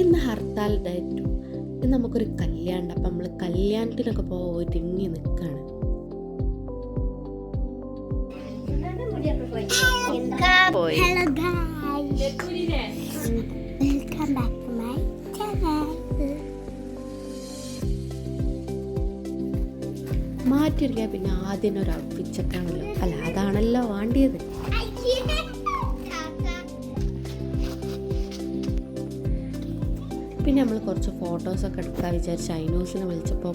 ഇന്ന് ഹർത്താൽ ഡേ 2. ഇന്ന് നമുക്കൊരു കല്യാണം. അപ്പം നമ്മൾ കല്യാണത്തിനൊക്കെ ഒരുങ്ങി നിൽക്കുകയാണ്. മാറ്റിയെടുക്കാൻ പിന്നെ ആദ്യം ഒരു ഔട്ട്ഫിറ്റൊക്കെയാണല്ലോ, അല്ല അതാണല്ലോ വേണ്ടിയത്. പിന്നെ നമ്മൾ കുറച്ച് ഫോട്ടോസൊക്കെ എടുക്കാൻ വിചാരിച്ച് ഐനൂസിനെ വിളിച്ചപ്പോൾ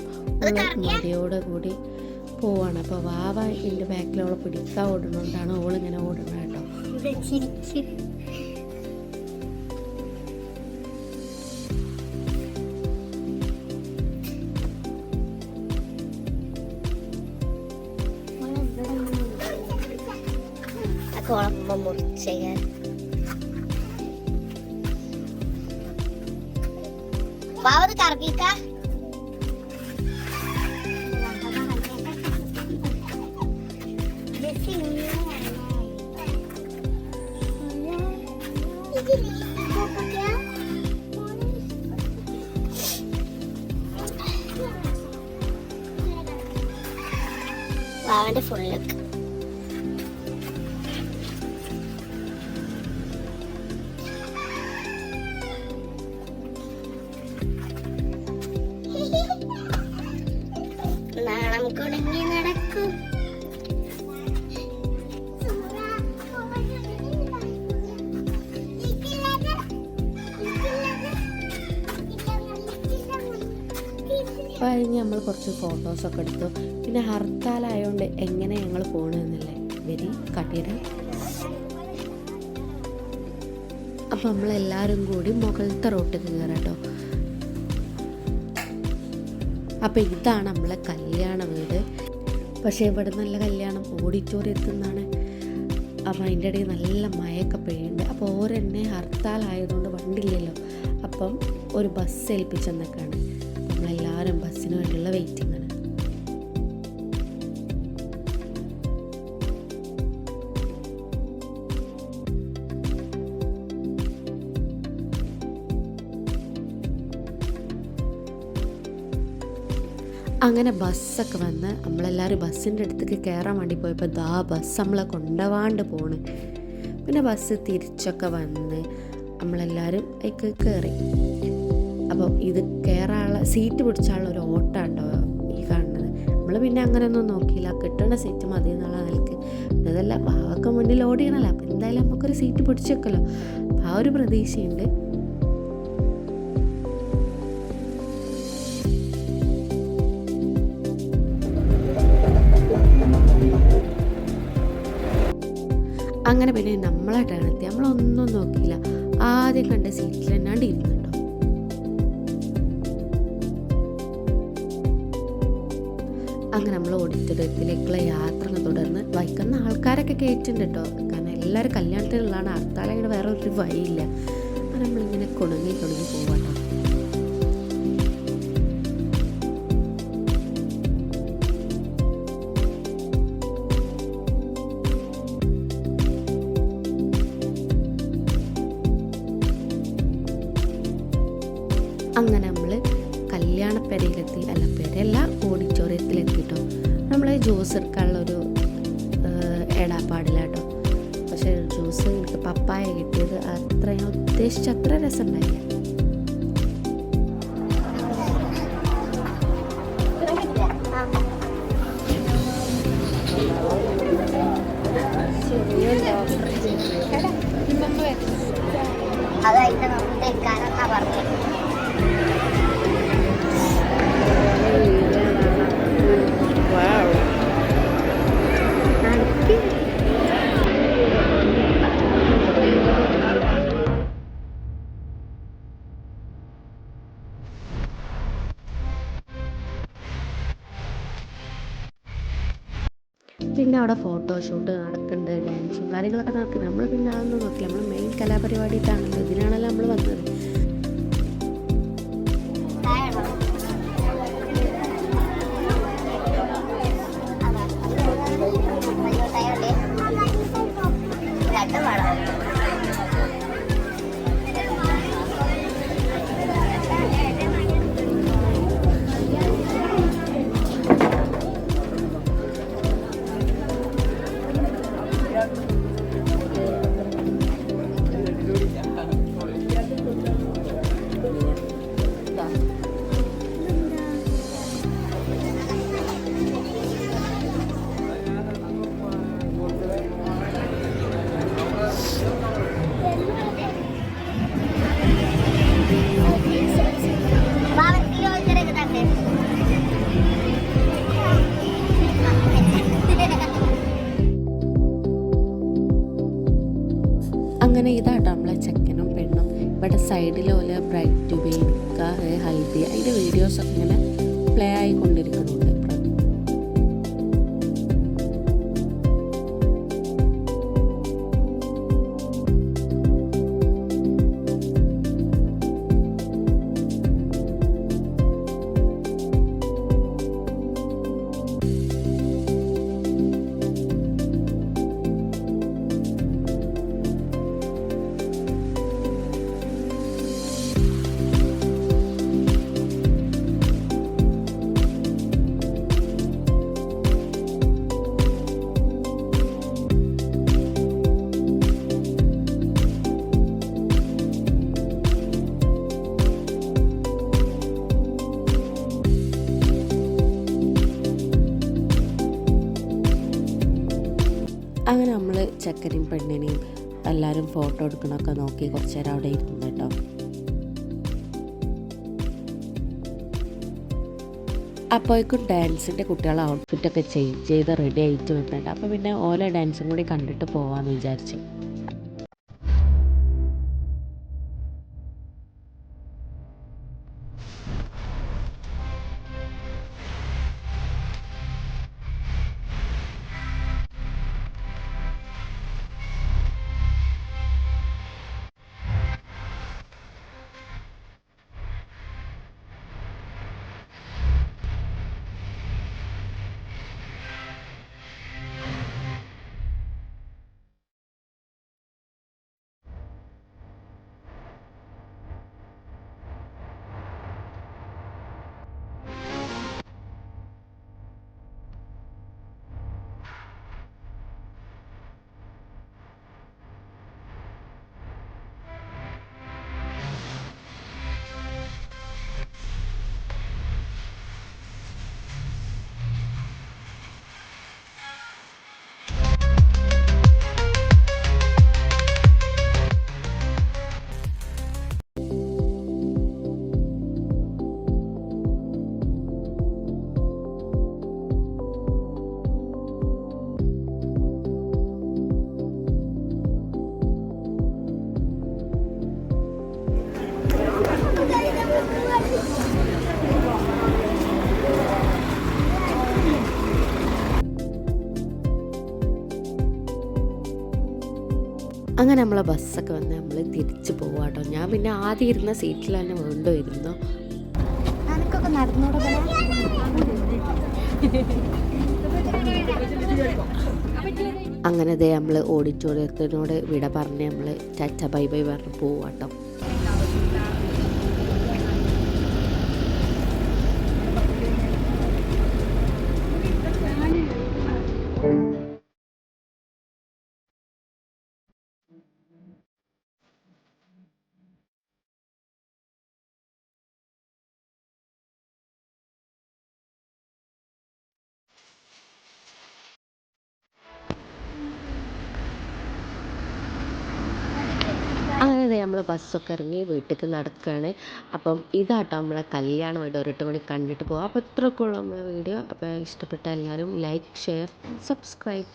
മടിയോടെ കൂടി പോവാണ്. അപ്പോൾ വാവ എൻ്റെ ബാക്കിലോളെ പിടിക്കാൻ ഓടുന്നതുകൊണ്ടാണ് ഓളിങ്ങനെ ഓടുന്നത് കേട്ടോ. കറക്കിക്ക വാവന്റെ ഫുൾ ലുക്ക്. നാണം കുടുങ്ങി നടക്കും. കഴിഞ്ഞ് നമ്മൾ കുറച്ച് ഫോട്ടോസൊക്കെ എടുത്തു. പിന്നെ ഹർത്താലായതുകൊണ്ട് എങ്ങനെ ഞങ്ങൾ പോകണമെന്നല്ലേ വെരി കട്ടിയുടെ. അപ്പം നമ്മളെല്ലാവരും കൂടി മുകളിലത്തെ റോട്ടിൽ കയറാട്ടോ. അപ്പം ഇതാണ് നമ്മളെ കല്യാണ വീട്. പക്ഷേ ഇവിടെ നല്ല കല്യാണം ഓഡിറ്റോറിയത്തിൽ നിന്നാണ്. അപ്പം അതിൻ്റെ ഇടയിൽ നല്ല മഴയൊക്കെ പെയ്യുന്നുണ്ട്. അപ്പോൾ ഓരെന്നെ ഹർത്താലായതുകൊണ്ട് വണ്ടിയില്ലല്ലോ, അപ്പം ഒരു ബസ് ഏൽപ്പിച്ചെന്നൊക്കെയാണ്. നമ്മളെല്ലാവരും ബസ്സിന് വേണ്ടിയുള്ള വെയിറ്റിംഗ് ആണ്. അങ്ങനെ ബസ്സൊക്കെ വന്ന് നമ്മളെല്ലാവരും ബസ്സിൻ്റെ അടുത്തേക്ക് കയറാൻ വേണ്ടി പോയപ്പോൾ ബസ് നമ്മളെ കൊണ്ടുപോകാണ്ട് പോണ്. പിന്നെ ബസ് തിരിച്ചൊക്കെ വന്ന് നമ്മളെല്ലാവരും അതിലേക്ക് കയറി. അപ്പോൾ ഇത് കയറാനുള്ള സീറ്റ് പിടിച്ചാലുള്ള ഒരു ഓട്ടം ഉണ്ടോ ഈ കാണുന്നത്. നമ്മൾ പിന്നെ അങ്ങനെയൊന്നും നോക്കിയില്ല, കിട്ടുന്ന സീറ്റ് മതി എന്നുള്ള നിലക്ക്. അതല്ല ഭാവൊക്കെ മുന്നിൽ ഓടിയണല്ലോ, അപ്പോൾ എന്തായാലും നമുക്കൊരു സീറ്റ് പിടിച്ച് വെക്കല്ലോ. ആ ഒരു പ്രതീക്ഷയുണ്ട്. അങ്ങനെ പിന്നെ നമ്മളെ ടേണെത്തി നമ്മളൊന്നും നോക്കിയില്ല, ആദ്യം കണ്ട സീറ്റിൽ തന്നെയാണ്ട് ഇരുന്നുണ്ടോ. അങ്ങനെ നമ്മൾ ഓഡിറ്റോറിയത്തിലേക്കുള്ള യാത്ര തുടർന്ന് വൈക്കുന്ന ആൾക്കാരൊക്കെ കയറ്റുന്നുണ്ട് കേട്ടോ. കാരണം എല്ലാവരും കല്യാണത്തിനുള്ളതാണ്. ഹർത്താലായിട്ട് വേറെ ഒരു വഴിയില്ല. അപ്പം നമ്മളിങ്ങനെ കുണുങ്ങി പോവാട്ടോ. അങ്ങനെ നമ്മൾ കല്യാണപ്പെരയിലെത്തി, അല്ല പെരയല്ല ഓഡിറ്റോറിയത്തിലെത്തിട്ടോ. നമ്മൾ ജ്യൂസ് എടുക്കാനുള്ളൊരു ഇടാപ്പാടില്ല കേട്ടോ. പക്ഷേ ജ്യൂസ് എനിക്ക് പപ്പായ കിട്ടിയത് അത്ര ഞാൻ ഉദ്ദേശിച്ച അത്ര രസം ഉണ്ടായില്ല. അതായിട്ട് നമുക്ക് എക്കാനെന്നാ പറഞ്ഞത്. പിന്നെ അവിടെ ഫോട്ടോഷൂട്ട് നടക്കുന്നുണ്ട്, ഡാൻസും കാര്യങ്ങളൊക്കെ നടക്കുന്നത്. നമ്മൾ പിന്നെ അതൊന്നും നോക്കില്ല, നമ്മൾ മെയിൻ കലാപരിപാടിയിട്ടാണല്ലോ, ഇതിനാണല്ലോ നമ്മൾ വന്നത്. സൈഡിൽ പോലെ ബ്രൈറ്റ് ടു ബി നിക്കാഹ് ഹൽദി അതിൻ്റെ വീഡിയോസൊക്കെ ഇങ്ങനെ പ്ലേ ആയിക്കൊണ്ടിരിക്കുന്നുണ്ട്. അങ്ങനെ നമ്മൾ ചെക്കനെയും പെണ്ണിനെയും എല്ലാവരും ഫോട്ടോ എടുക്കണമൊക്കെ നോക്കി കുറച്ച് നേരം അവിടെ ഇരുന്നു കേട്ടോ. അപ്പോഴേക്കും ഡാൻസിൻ്റെ കുട്ടികൾ ഔട്ട്ഫിറ്റൊക്കെ ചേഞ്ച് ചെയ്ത് റെഡി ആയിട്ട് വന്നിട്ടുണ്ട്. അപ്പോൾ പിന്നെ ഓരോ ഡാൻസും കൂടി കണ്ടിട്ട് പോകാമെന്ന് വിചാരിച്ചു. അങ്ങനെ നമ്മളെ ബസ്സൊക്കെ വന്ന് നമ്മൾ തിരിച്ച് പോവാം കേട്ടോ. ഞാൻ പിന്നെ ആദ്യം ഇരുന്ന സീറ്റിൽ തന്നെ വീണ്ടും ഇരുന്നു. എനിക്കൊക്കെ നടന്നോടെ അങ്ങനെ ദേ നമ്മൾ ഓഡിറ്റോറിയത്തിനോട് വിട പറഞ്ഞ് നമ്മൾ ടാറ്റ ബൈ ബൈ പറഞ്ഞ് പോവാം കേട്ടോ. അങ്ങനെ നമ്മൾ ബസ്സൊക്കെ ഇറങ്ങി വീട്ടിലേക്ക് നടക്കുകയാണ്. അപ്പം ഇതാട്ടോ നമ്മളെ കല്യാണം വീഡിയോ ഒരിട്ട് മണി കണ്ടിട്ട് പോകാം. അപ്പോൾ ഇത്രയൊക്കെ ഉള്ളൂ നമ്മളെ വീഡിയോ. അപ്പോൾ ഇഷ്ടപ്പെട്ട എല്ലാവരും ലൈക്ക്, ഷെയർ, സബ്സ്ക്രൈബ്.